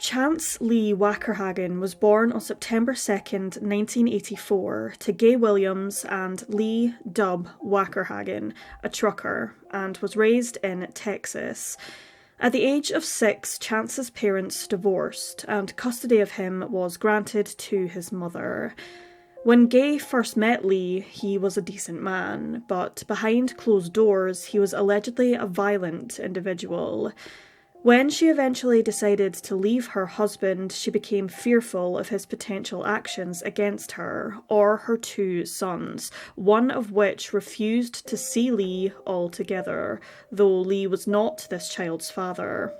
Chance Lee Wackerhagen was born on September 2nd, 1984, to Gay Williams and Lee Dub Wackerhagen, a trucker, and was raised in Texas. At the age of 6, Chance's parents divorced, and custody of him was granted to his mother. When Gay first met Lee, he was a decent man, but behind closed doors, he was allegedly a violent individual. When she eventually decided to leave her husband, she became fearful of his potential actions against her, or her 2 sons, one of which refused to see Lee altogether, though Lee was not this child's father.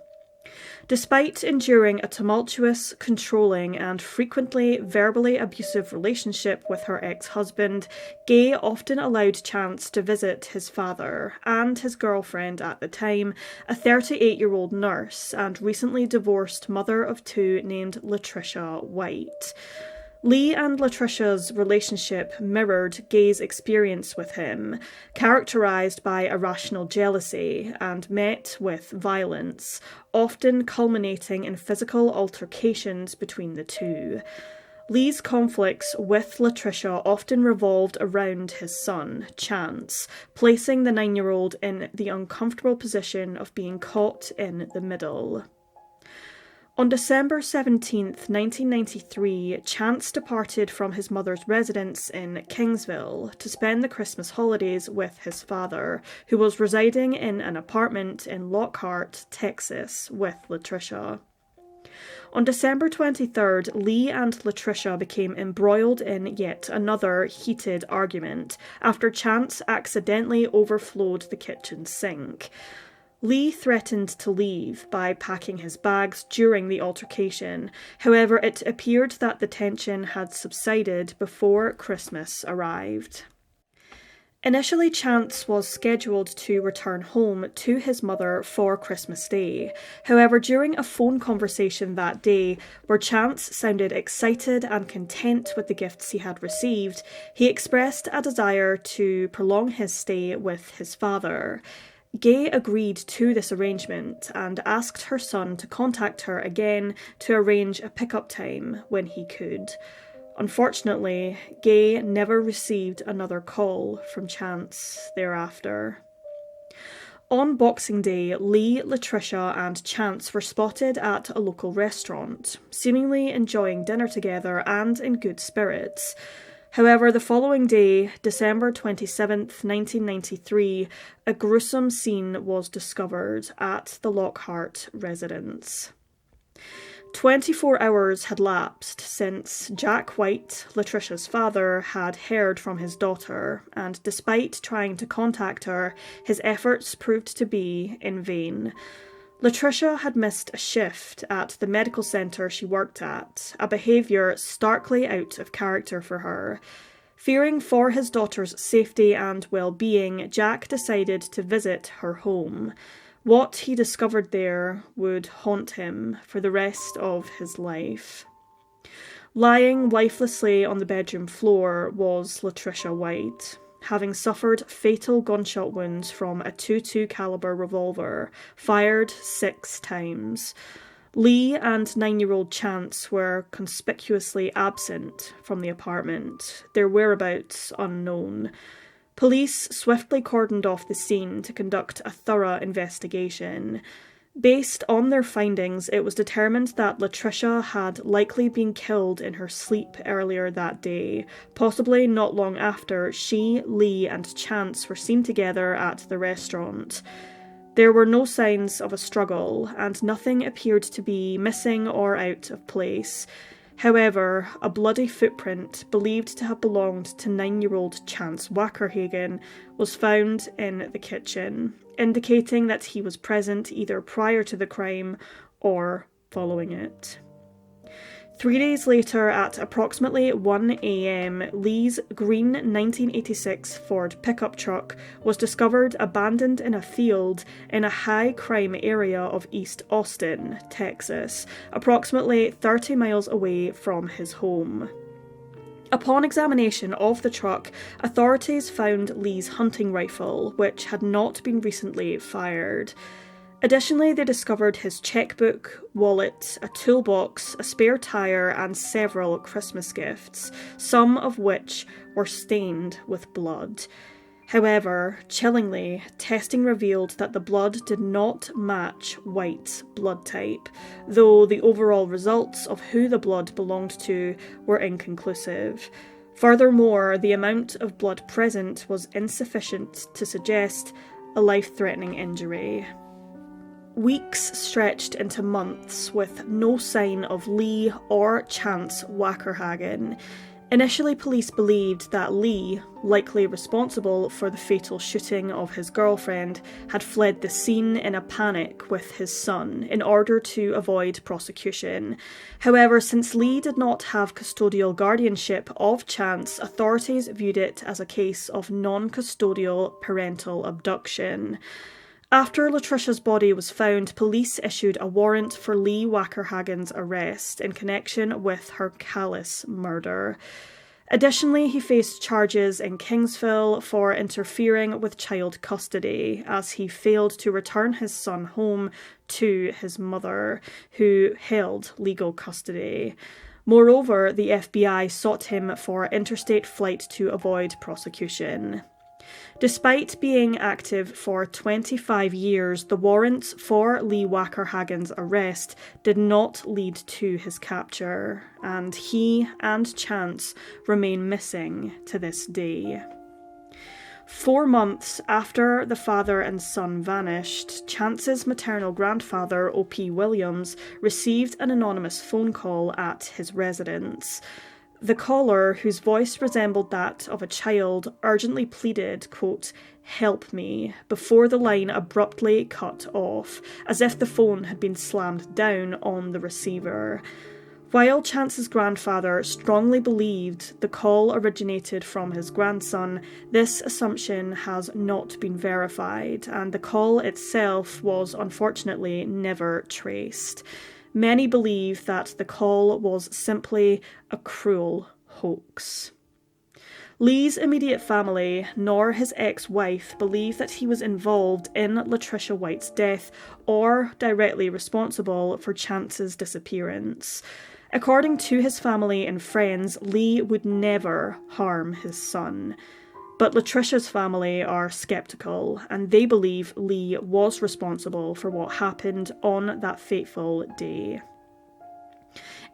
Despite enduring a tumultuous, controlling, and frequently verbally abusive relationship with her ex-husband, Gay often allowed Chance to visit his father and his girlfriend at the time, a 38-year-old nurse and recently divorced mother of 2 named Latricia White. Lee and Latricia's relationship mirrored Gay's experience with him, characterised by irrational jealousy and met with violence, often culminating in physical altercations between the 2. Lee's conflicts with Latricia often revolved around his son, Chance, placing the 9-year-old in the uncomfortable position of being caught in the middle. On December 17, 1993, Chance departed from his mother's residence in Kingsville to spend the Christmas holidays with his father, who was residing in an apartment in Lockhart, Texas, with Latricia. On December 23rd, Lee and Latricia became embroiled in yet another heated argument after Chance accidentally overflowed the kitchen sink. Lee threatened to leave by packing his bags during the altercation. However, it appeared that the tension had subsided before Christmas arrived. Initially, Chance was scheduled to return home to his mother for Christmas Day. However, during a phone conversation that day, where Chance sounded excited and content with the gifts he had received, he expressed a desire to prolong his stay with his father. Gay agreed to this arrangement and asked her son to contact her again to arrange a pickup time when he could. Unfortunately, Gay never received another call from Chance thereafter. On Boxing Day, Lee, Latricia, and Chance were spotted at a local restaurant, seemingly enjoying dinner together and in good spirits. However, the following day, December 27th, 1993, a gruesome scene was discovered at the Lockhart residence. 24 hours had lapsed since Jack White, Latricia's father, had heard from his daughter, and despite trying to contact her, his efforts proved to be in vain. Latricia had missed a shift at the medical centre she worked at, a behaviour starkly out of character for her. Fearing for his daughter's safety and well-being, Jack decided to visit her home. What he discovered there would haunt him for the rest of his life. Lying lifelessly on the bedroom floor was Latricia White, having suffered fatal gunshot wounds from a .22 caliber revolver, fired 6 times. Lee and 9-year-old Chance were conspicuously absent from the apartment, their whereabouts unknown. Police swiftly cordoned off the scene to conduct a thorough investigation. Based on their findings, it was determined that Latricia had likely been killed in her sleep earlier that day, possibly not long after she, Lee, and Chance were seen together at the restaurant. There were no signs of a struggle, and nothing appeared to be missing or out of place. However, a bloody footprint, believed to have belonged to 9-year-old Chance Wackerhagen, was found in the kitchen, indicating that he was present either prior to the crime or following it. 3 days later, at approximately 1 a.m, Lee's green 1986 Ford pickup truck was discovered abandoned in a field in a high-crime area of East Austin, Texas, approximately 30 miles away from his home. Upon examination of the truck, authorities found Lee's hunting rifle, which had not been recently fired. Additionally, they discovered his checkbook, wallet, a toolbox, a spare tyre, and several Christmas gifts, some of which were stained with blood. However, chillingly, testing revealed that the blood did not match White's blood type, though the overall results of who the blood belonged to were inconclusive. Furthermore, the amount of blood present was insufficient to suggest a life-threatening injury. Weeks stretched into months with no sign of Lee or Chance Wackerhagen. Initially, police believed that Lee, likely responsible for the fatal shooting of his girlfriend, had fled the scene in a panic with his son in order to avoid prosecution. However, since Lee did not have custodial guardianship of Chance, authorities viewed it as a case of non-custodial parental abduction. After Latricia's body was found, police issued a warrant for Lee Wackerhagen's arrest in connection with her callous murder. Additionally, he faced charges in Kingsville for interfering with child custody, as he failed to return his son home to his mother, who held legal custody. Moreover, the FBI sought him for interstate flight to avoid prosecution. Despite being active for 25 years, the warrants for Lee Wackerhagen's arrest did not lead to his capture, and he and Chance remain missing to this day. 4 months after the father and son vanished, Chance's maternal grandfather, O.P. Williams, received an anonymous phone call at his residence. The caller, whose voice resembled that of a child, urgently pleaded, quote, "Help me," before the line abruptly cut off, as if the phone had been slammed down on the receiver. While Chance's grandfather strongly believed the call originated from his grandson, this assumption has not been verified, and the call itself was unfortunately never traced. Many believe that the call was simply a cruel hoax. Lee's immediate family, nor his ex-wife, believe that he was involved in Latricia White's death or directly responsible for Chance's disappearance. According to his family and friends, Lee would never harm his son. But Latricia's family are skeptical, and they believe Lee was responsible for what happened on that fateful day.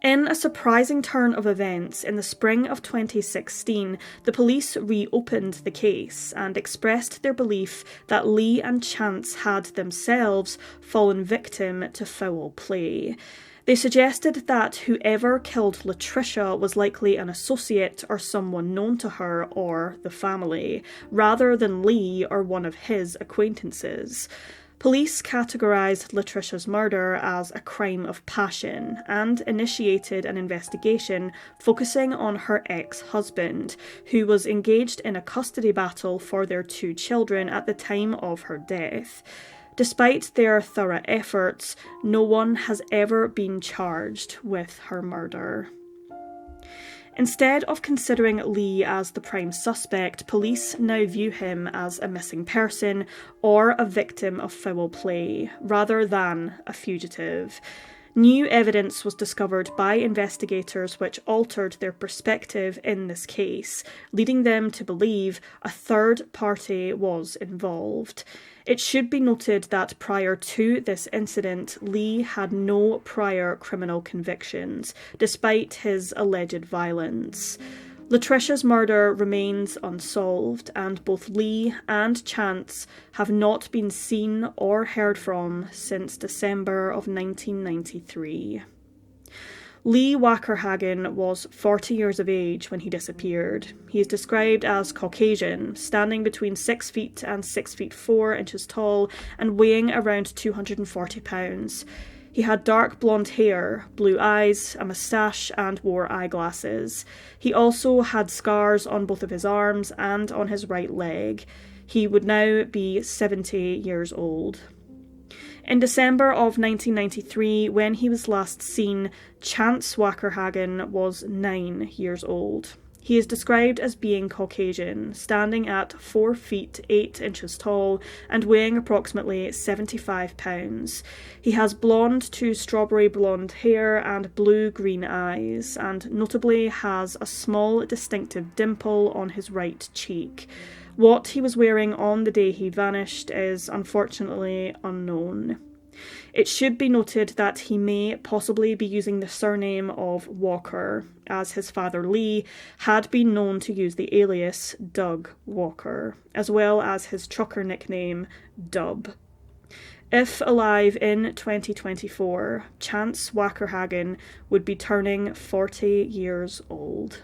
In a surprising turn of events, in the spring of 2016, the police reopened the case and expressed their belief that Lee and Chance had themselves fallen victim to foul play. They suggested that whoever killed Latricia was likely an associate or someone known to her or the family, rather than Lee or one of his acquaintances. Police categorised Latricia's murder as a crime of passion and initiated an investigation focusing on her ex-husband, who was engaged in a custody battle for their 2 children at the time of her death. Despite their thorough efforts, no one has ever been charged with her murder. Instead of considering Lee as the prime suspect, police now view him as a missing person or a victim of foul play, rather than a fugitive. New evidence was discovered by investigators which altered their perspective in this case, leading them to believe a third party was involved. It should be noted that prior to this incident, Lee had no prior criminal convictions, despite his alleged violence. Latricia's murder remains unsolved, and both Lee and Chance have not been seen or heard from since December of 1993. Lee Wackerhagen was 40 years of age when he disappeared. He is described as Caucasian, standing between 6 feet and 6 feet 4 inches tall and weighing around 240 pounds. He had dark blonde hair, blue eyes, a moustache, and wore eyeglasses. He also had scars on both of his arms and on his right leg. He would now be 70 years old. In December of 1993, when he was last seen, Chance Wackerhagen was 9 years old. He is described as being Caucasian, standing at 4 feet 8 inches tall and weighing approximately 75 pounds. He has blonde to strawberry blonde hair and blue-green eyes, and notably has a small distinctive dimple on his right cheek. What he was wearing on the day he vanished is unfortunately unknown. It should be noted that he may possibly be using the surname of Walker, as his father Lee had been known to use the alias Doug Walker, as well as his trucker nickname Dub. If alive in 2024, Chance Wackerhagen would be turning 40 years old.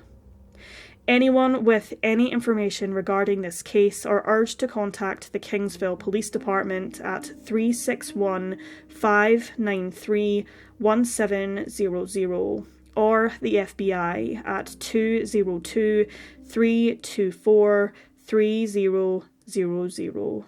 Anyone with any information regarding this case are urged to contact the Kingsville Police Department at 361-593-1700 or the FBI at 202-324-3000.